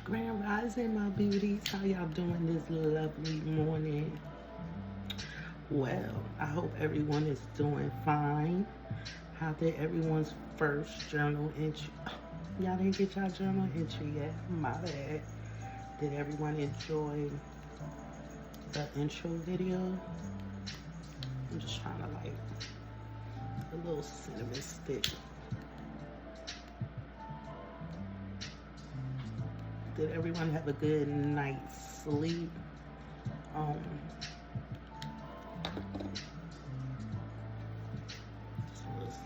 Grand Rising, my beauties. How y'all doing this lovely morning? Well, I hope everyone is doing fine. How did everyone's first journal entry? Y'all didn't get y'all journal entry yet. My bad. Did everyone enjoy the intro video? I'm just trying to like a little cinnamon stick. Did everyone have a good night's sleep? So it's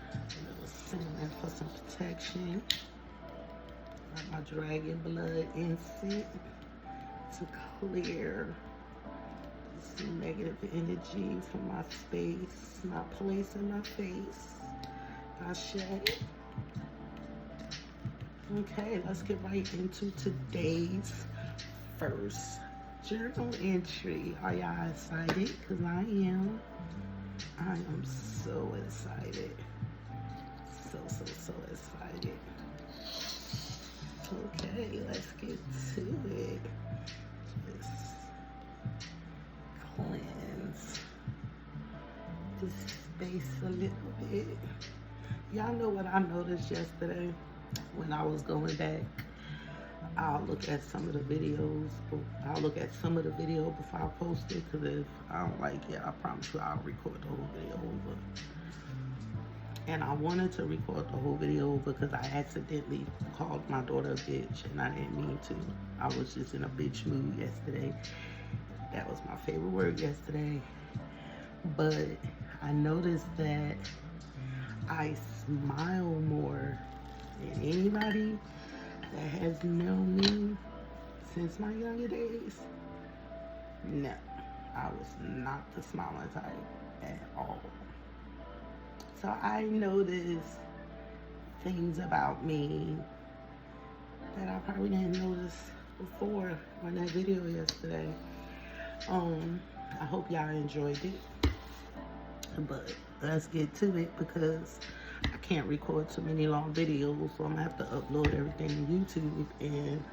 a little cinnamon for some protection. Got my dragon blood incense to clear this negative energy from my space, my place, and my face. Ashe. Okay, let's get right into today's first journal entry. Are y'all excited? Because I am. I am so excited. So excited. Okay, let's get to it. Just cleanse this space a little bit. Y'all know what I noticed yesterday? When I was going back, I'll look at some of the videos. I'll look at some of the video before I post it, because if I don't like it, I promise you I'll record the whole video over. And I wanted to record the whole video over because I accidentally called my daughter a bitch, and I didn't mean to. I was just in a bitch mood yesterday. That was my favorite word yesterday. But I noticed that I smile more than anybody that has known me since my younger days. No, I was not the smiling type at all. So I noticed things about me that I probably didn't notice before on that video yesterday. I hope y'all enjoyed it. But let's get to it, because I can't record too many long videos, so I'm gonna have to upload everything to YouTube, and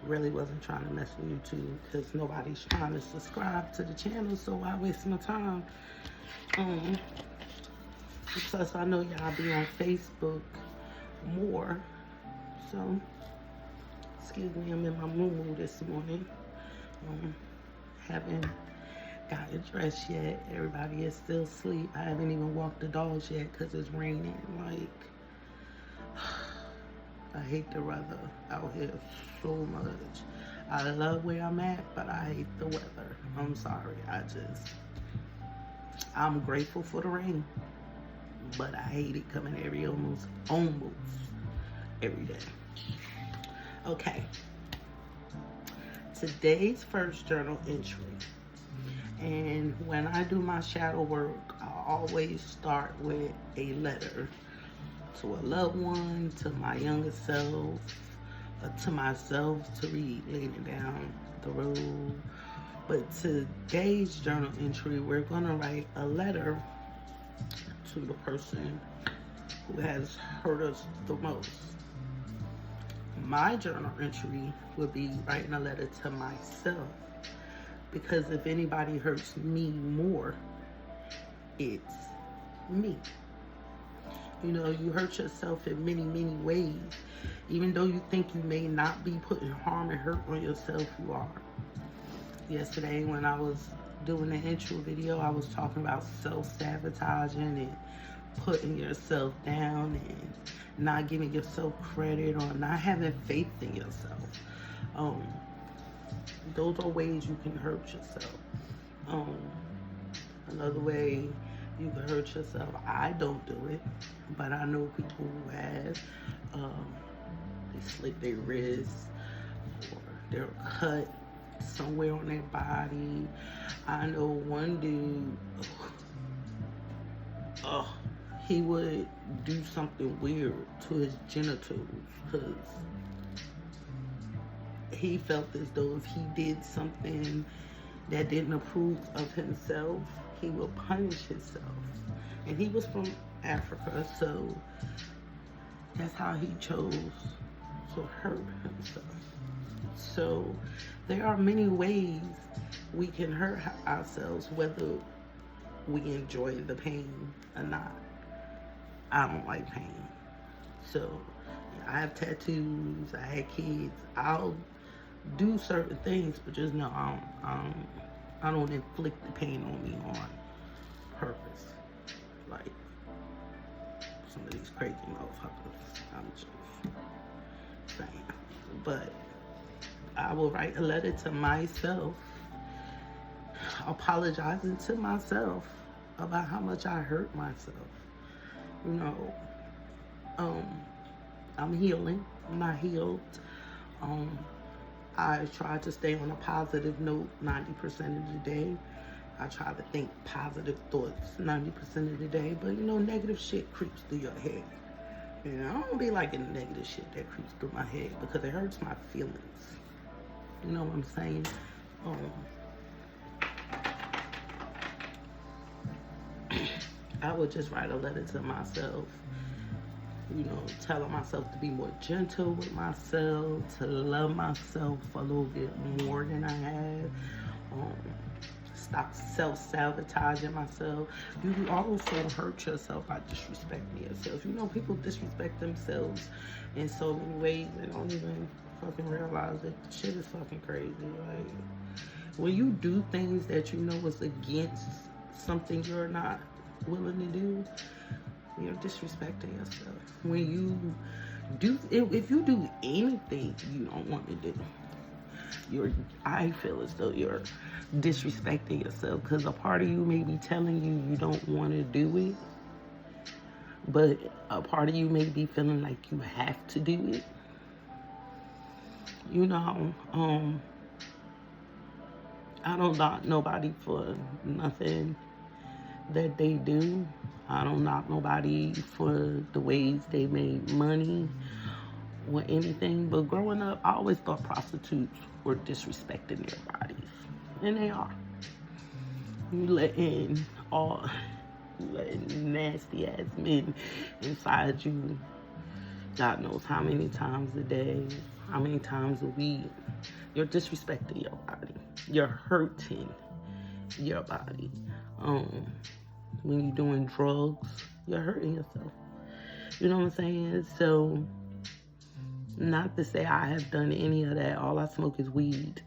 really wasn't trying to mess with YouTube because nobody's trying to subscribe to the channel, so why waste my time? Plus I know y'all be on Facebook more, so excuse me, I'm in my moo this morning. Haven't gotten dressed yet. Everybody is still asleep. I haven't even walked the dogs yet because it's raining. Like, I hate the weather out here so much. I love where I'm at, but I hate the weather. I'm sorry. I'm grateful for the rain, but I hate it coming almost every day. Okay. Today's first journal entry. And when I do my shadow work, I always start with a letter to a loved one, to my younger self, to myself to read later down the road. But today's journal entry, we're going to write a letter to the person who has hurt us the most. My journal entry would be writing a letter to myself, because if anybody hurts me more, it's me. You know, you hurt yourself in many ways. Even though you think you may not be putting harm and hurt on yourself, you are. Yesterday when I was doing the intro video, I was talking about self-sabotaging and putting yourself down and not giving yourself credit or not having faith in yourself. Those are ways you can hurt yourself. Another way you can hurt yourself, I don't do it, but I know people who have. They slit their wrists, or they're cut somewhere on their body. I know one dude, he would do something weird to his genitals because he felt as though if he did something that didn't approve of himself, he will punish himself. And he was from Africa, so that's how he chose also hurt himself. So there are many ways we can hurt ourselves, whether we enjoy the pain or not. I don't like pain. So I have tattoos, I had kids. I'll do certain things, but just know I don't inflict the pain on me on purpose. Like some of these crazy motherfuckers. I'm just saying. But I will write a letter to myself, apologizing to myself about how much I hurt myself. You know, I'm healing. I'm not healed. I try to stay on a positive note 90% of the day. I try to think positive thoughts 90% of the day, but you know, negative shit creeps through your head. You know, I don't be liking the negative shit that creeps through my head because it hurts my feelings. You know what I'm saying? I would just write a letter to myself, you know, telling myself to be more gentle with myself, to love myself a little bit more than I have. Stop self-sabotaging myself. You also hurt yourself by disrespecting yourself. You know, people disrespect themselves in so many ways they don't even fucking realize that shit is fucking crazy. Like, when you do things that you know is against something you're not willing to do, you're disrespecting yourself. When you do, if you do anything you don't want to do, I feel as though you're disrespecting yourself, because a part of you may be telling you don't want to do it, but a part of you may be feeling like you have to do it. You know, I don't knock nobody for nothing that they do. I don't knock nobody for the ways they made money or anything, but growing up, I always thought prostitutes were disrespecting their bodies, and they are. You letting nasty ass men inside you, God knows how many times a day, how many times a week. You're disrespecting your body. You're hurting your body. When you're doing drugs, you're hurting yourself. You know what I'm saying? So, not to say I have done any of that. All I smoke is weed.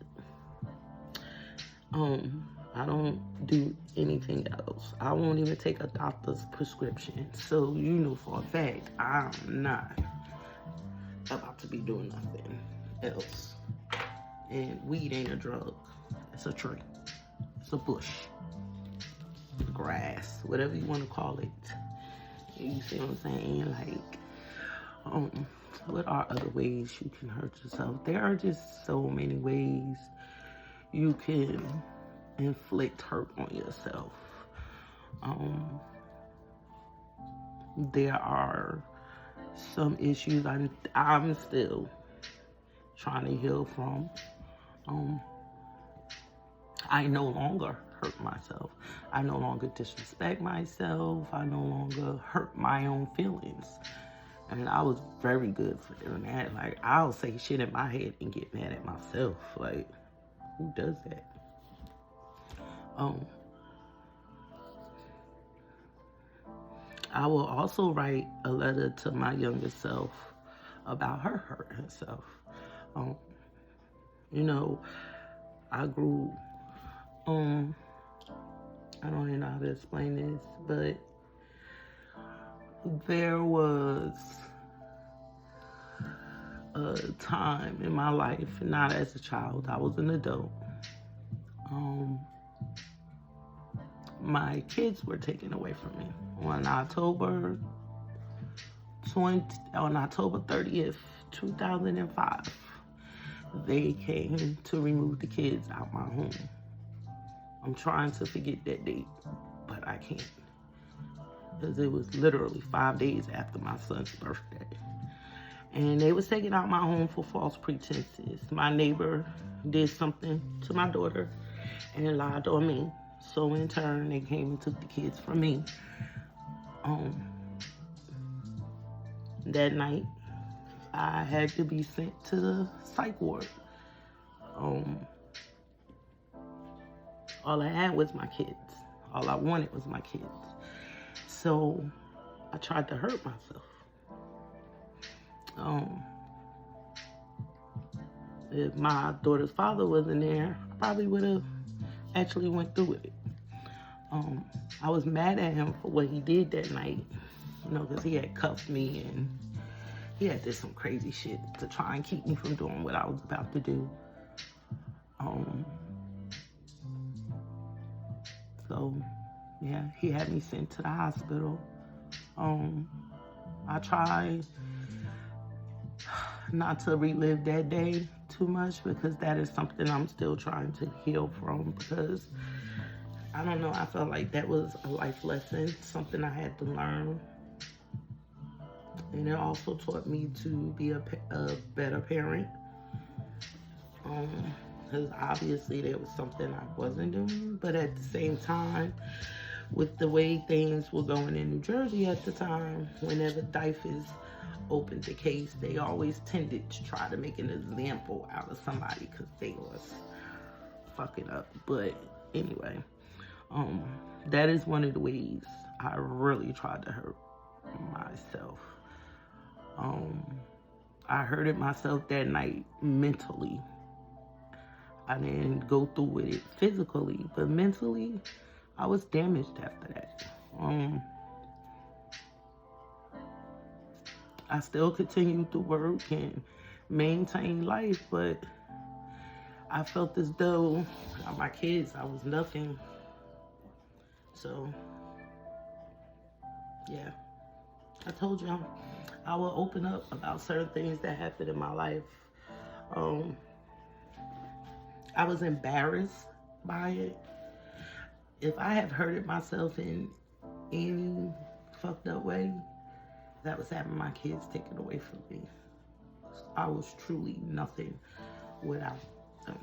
I don't do anything else. I won't even take a doctor's prescription. So, you know for a fact, I'm not about to be doing nothing else. And weed ain't a drug. It's a tree. It's a bush. Grass. Whatever you want to call it. You see what I'm saying? Like, what are other ways you can hurt yourself? There are just so many ways you can inflict hurt on yourself. There are some issues I'm still trying to heal from. I no longer hurt myself. I no longer disrespect myself. I no longer hurt my own feelings. And I was very good for doing that. Like, I'll say shit in my head and get mad at myself. Like, who does that? I will also write a letter to my younger self about her hurting herself. You know, I grew, I don't even know how to explain this, but there was a time in my life, not as a child, I was an adult. My kids were taken away from me on October 30th, 2005. They came to remove the kids out my home. I'm trying to forget that date, but I can't, because it was literally 5 days after my son's birthday. And they was taken out my home for false pretenses. My neighbor did something to my daughter and lied on me. So in turn, they came and took the kids from me. That night, I had to be sent to the psych ward. All I had was my kids. All I wanted was my kids. So I tried to hurt myself. If my daughter's father wasn't there, I probably would have actually went through with it. I was mad at him for what he did that night, because he had cuffed me and he had did some crazy shit to try and keep me from doing what I was about to do. So, yeah, he had me sent to the hospital. I tried not to relive that day too much because that is something I'm still trying to heal from, because I don't know, I felt like that was a life lesson, something I had to learn. And it also taught me to be a better parent. Because obviously there was something I wasn't doing, but at the same time, with the way things were going in New Jersey at the time, whenever DIFAS opened the case, they always tended to try to make an example out of somebody because they was fucking up. But anyway, that is one of the ways I really tried to hurt myself. I hurted myself that night mentally. I didn't go through with it physically, but mentally, I was damaged after that. I still continued to work and maintain life, but I felt as though without my kids, I was nothing. So, yeah, I told you I will open up about certain things that happened in my life. I was embarrassed by it. If I have hurted myself in any fucked up way, that was having my kids taken away from me. I was truly nothing without them.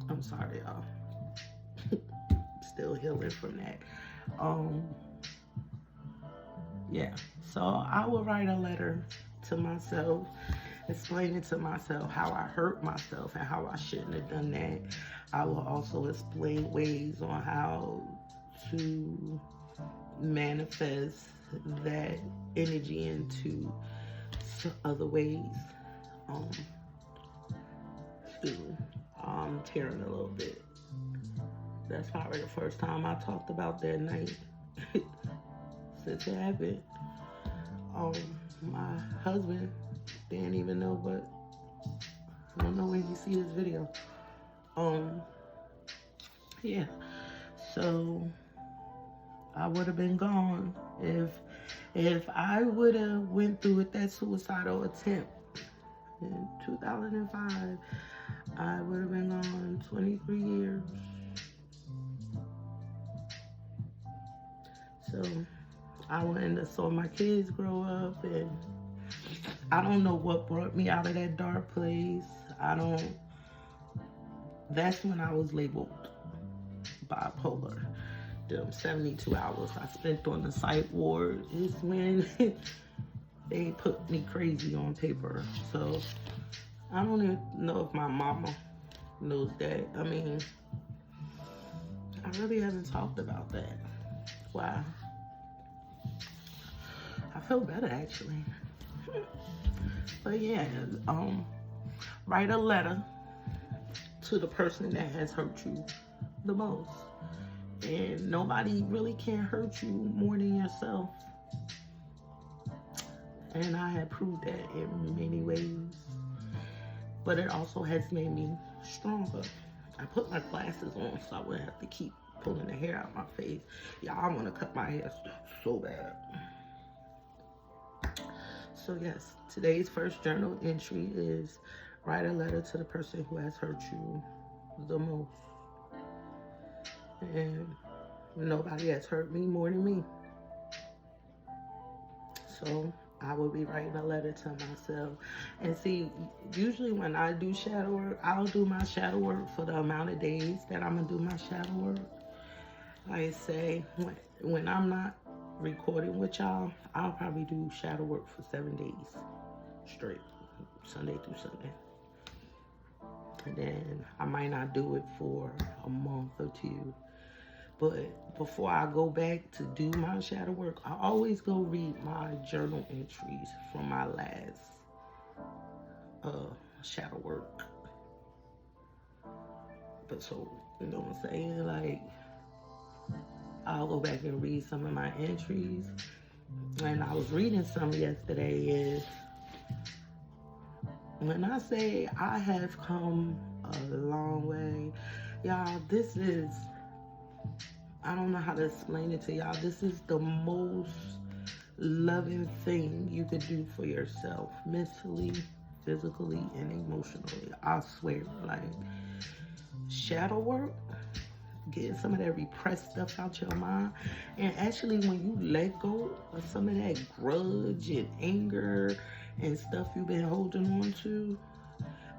I'm sorry, y'all. Still healing from that. Yeah, so I will write a letter to myself, explaining to myself how I hurt myself and how I shouldn't have done that. I will also explain ways on how to manifest that energy into other ways. I'm tearing a little bit. That's probably the first time I talked about that night since it happened. My husband didn't even know, but I don't know when he see this video. Yeah, so I would have been gone if I would have went through with that suicidal attempt in 2005. I would have been gone 23 years. So I went and saw my kids grow up, and I don't know what brought me out of that dark place. That's when I was labeled bipolar. Them 72 hours I spent on the psych ward is when they put me crazy on paper. So I don't even know if my mama knows that. I mean, I really haven't talked about that. Wow. I feel better actually. But yeah, write a letter to the person that has hurt you the most. And nobody really can hurt you more than yourself. And I have proved that in many ways. But it also has made me stronger. I put my glasses on so I wouldn't have to keep pulling the hair out of my face. Yeah, I want to cut my hair so bad. So yes, today's first journal entry is write a letter to the person who has hurt you the most. And nobody has hurt me more than me. So I will be writing a letter to myself. And see, usually when I do shadow work, I'll do my shadow work for the amount of days that I'm going to do my shadow work. Like I say, when I'm not recording with y'all, I'll probably do shadow work for 7 days straight, Sunday through Sunday. And then I might not do it for a month or two. But before I go back to do my shadow work, I always go read my journal entries from my last shadow work. But so, you know what I'm saying? Like, I'll go back and read some of my entries. And I was reading some yesterday is, when I say I have come a long way, y'all, this is, I don't know how to explain it to y'all. This is the most loving thing you could do for yourself, mentally, physically, and emotionally. I swear, like, shadow work, getting some of that repressed stuff out your mind. And actually, when you let go of some of that grudge and anger and stuff you've been holding on to,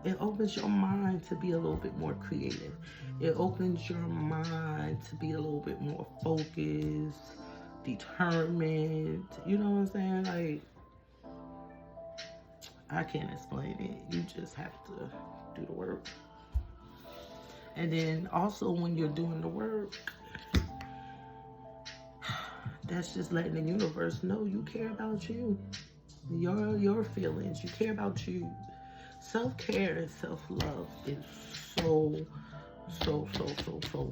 it opens your mind to be a little bit more creative. It opens your mind to be a little bit more focused, determined. You know what I'm saying? Like, I can't explain it. You just have to do the work. And then also when you're doing the work, that's just letting the universe know you care about you. Your feelings. You care about you. Self-care and self-love is so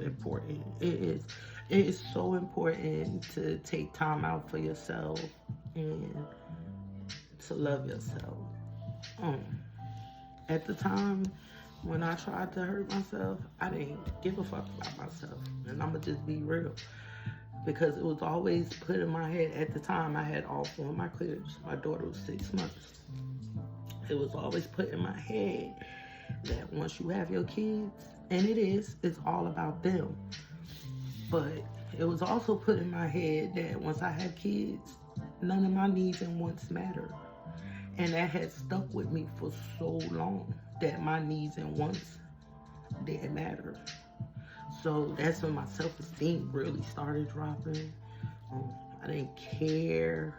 important. It is so important to take time out for yourself and to love yourself. At the time when I tried to hurt myself, I didn't give a fuck about myself. And I'ma just be real. Because it was always put in my head. At the time, I had all 4 of my kids. My daughter was 6 months. It was always put in my head that once you have your kids, and it's all about them. But it was also put in my head that once I had kids, none of my needs and wants mattered. And that had stuck with me for so long, that my needs and wants didn't matter. So that's when my self-esteem really started dropping. I didn't care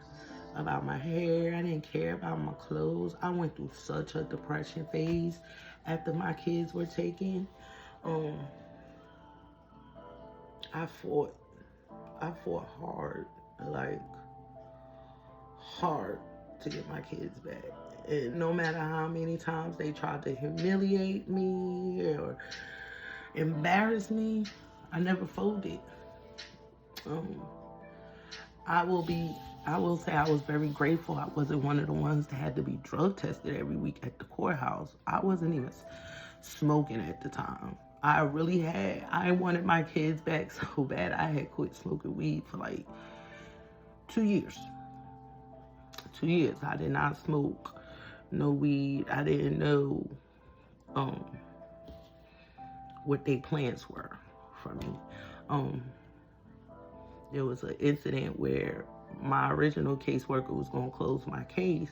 about my hair. I didn't care about my clothes. I went through such a depression phase after my kids were taken. I fought hard, like hard, to get my kids back. And no matter how many times they tried to humiliate me or embarrass me, I never folded. I will say I was very grateful I wasn't one of the ones that had to be drug tested every week at the courthouse. I wasn't even smoking at the time. I wanted my kids back so bad. I had quit smoking weed for like 2 years. 2 years. I did not smoke no weed. I didn't know what their plans were for me. There was an incident where my original caseworker was going to close my case.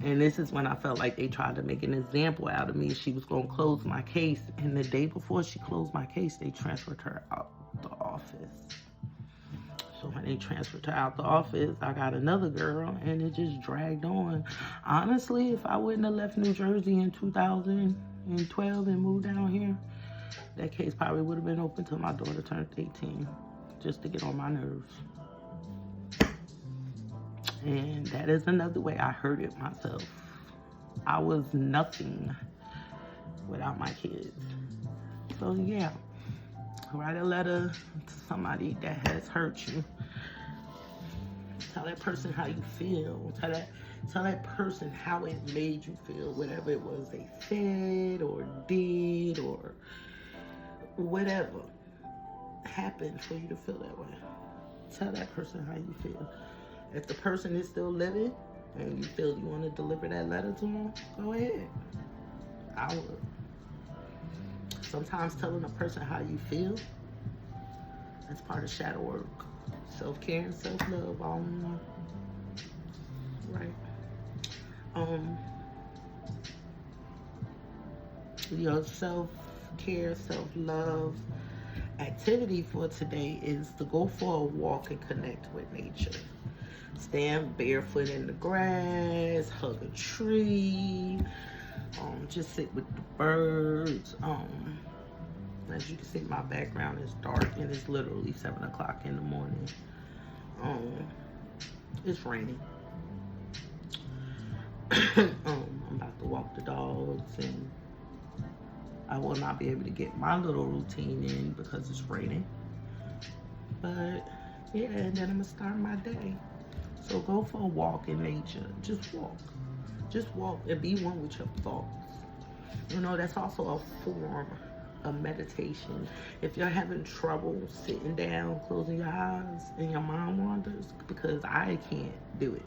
And this is when I felt like they tried to make an example out of me. She was going to close my case. And the day before she closed my case, they transferred her out the office. So when they transferred her out the office, I got another girl, and it just dragged on. Honestly, if I wouldn't have left New Jersey in 2012 and moved down here, that case probably would have been open till my daughter turned 18, just to get on my nerves. And that is another way I hurted myself. I was nothing without my kids. So yeah, write a letter to somebody that has hurt you. Tell that person how you feel. Tell that person how it made you feel, whatever it was they said or did or whatever happened for you to feel that way. Tell that person how you feel. If the person is still living and you feel you want to deliver that letter to them, go ahead. I would. Sometimes telling a person how you feel, that's part of shadow work. Self-care and self-love, all in one. Right. Your self-care, self-love activity for today is to go for a walk and connect with nature. Stand barefoot in the grass, hug a tree, just sit with the birds. As you can see, my background is dark and it's literally 7 o'clock in the morning. It's raining. I'm about to walk the dogs, and I will not be able to get my little routine in because it's raining. But yeah, and then I'm gonna start my day. So go for a walk in nature. Just walk. Just walk and be one with your thoughts. You know, that's also a form of meditation. If you're having trouble sitting down, closing your eyes, and your mind wanders, because I can't do it.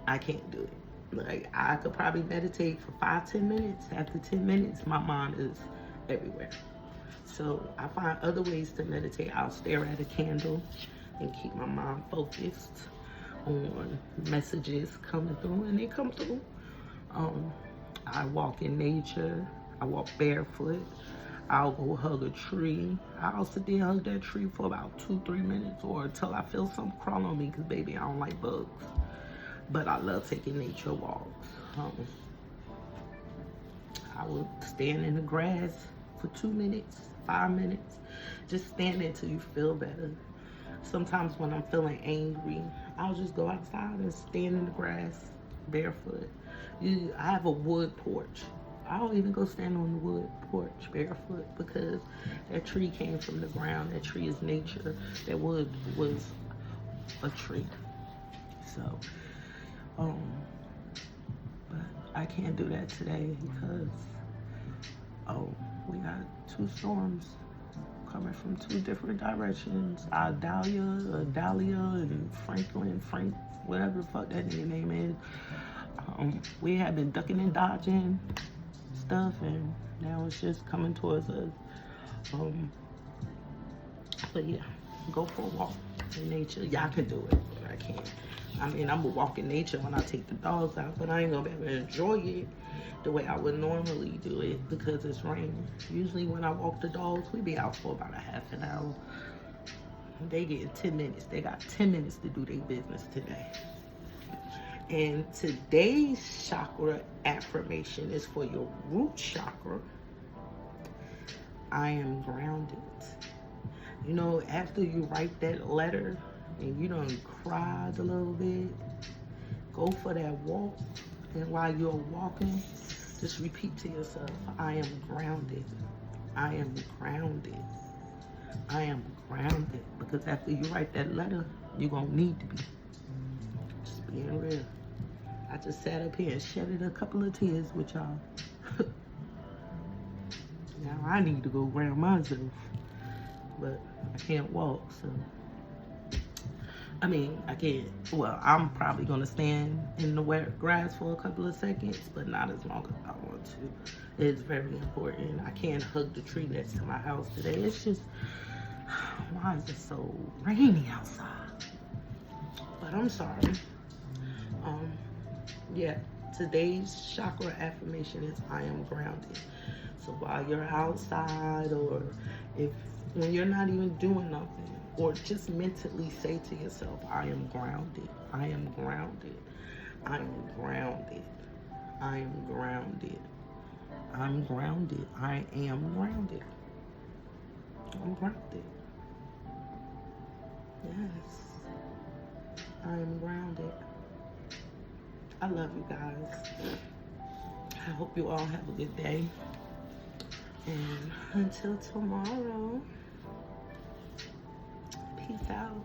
I can't do it. Like, I could probably meditate for 5-10 minutes. After 10 minutes, my mind is everywhere. So I find other ways to meditate. I'll stare at a candle and keep my mind focused on messages coming through, and they come through. I walk in nature. I walk barefoot. I'll go hug a tree. I'll sit there and hug that tree for about 2-3 minutes, or until I feel something crawl on me, because baby, I don't like bugs. But I love taking nature walks. I will stand in the grass for 2 minutes, 5 minutes. Just stand there till you feel better. Sometimes when I'm feeling angry, I'll just go outside and stand in the grass barefoot. I have a wood porch. I'll even go stand on the wood porch barefoot, because that tree came from the ground. That tree is nature. That wood was a tree. So, but I can't do that today because, we got 2 storms coming from 2 different directions. Dahlia, and Frank, whatever the fuck that nigga name is. We have been ducking and dodging stuff, and now it's just coming towards us. But yeah, go for a walk in nature. Y'all can do it, but I can't. I mean, I'm gonna walk in nature when I take the dogs out, but I ain't gonna be able to enjoy it the way I would normally do it because it's raining. Usually when I walk the dogs, we be out for about a half an hour. They get 10 minutes. They got 10 minutes to do their business today. And today's chakra affirmation is for your root chakra. I am grounded. You know, after you write that letter and you done cried a little bit, go for that walk. And while you're walking, just repeat to yourself, I am grounded. I am grounded. I am grounded. Because after you write that letter, you're going to need to be. Just being real. I just sat up here and shedded a couple of tears with y'all. Now I need to go ground myself. But I can't walk, so. I mean, I can't. Well, I'm probably going to stand in the wet grass for a couple of seconds, but not as long as I want to. It's very important. I can't hug the tree next to my house today. It's just, why is it so rainy outside? But I'm sorry. Yeah, today's chakra affirmation is I am grounded. So while you're outside, or when you're not even doing nothing, or just mentally say to yourself, I am grounded. I am grounded. I am grounded. I am grounded. I'm grounded. I am grounded. I'm grounded. Yes. I am grounded. I love you guys. I hope you all have a good day. And until tomorrow, peace out.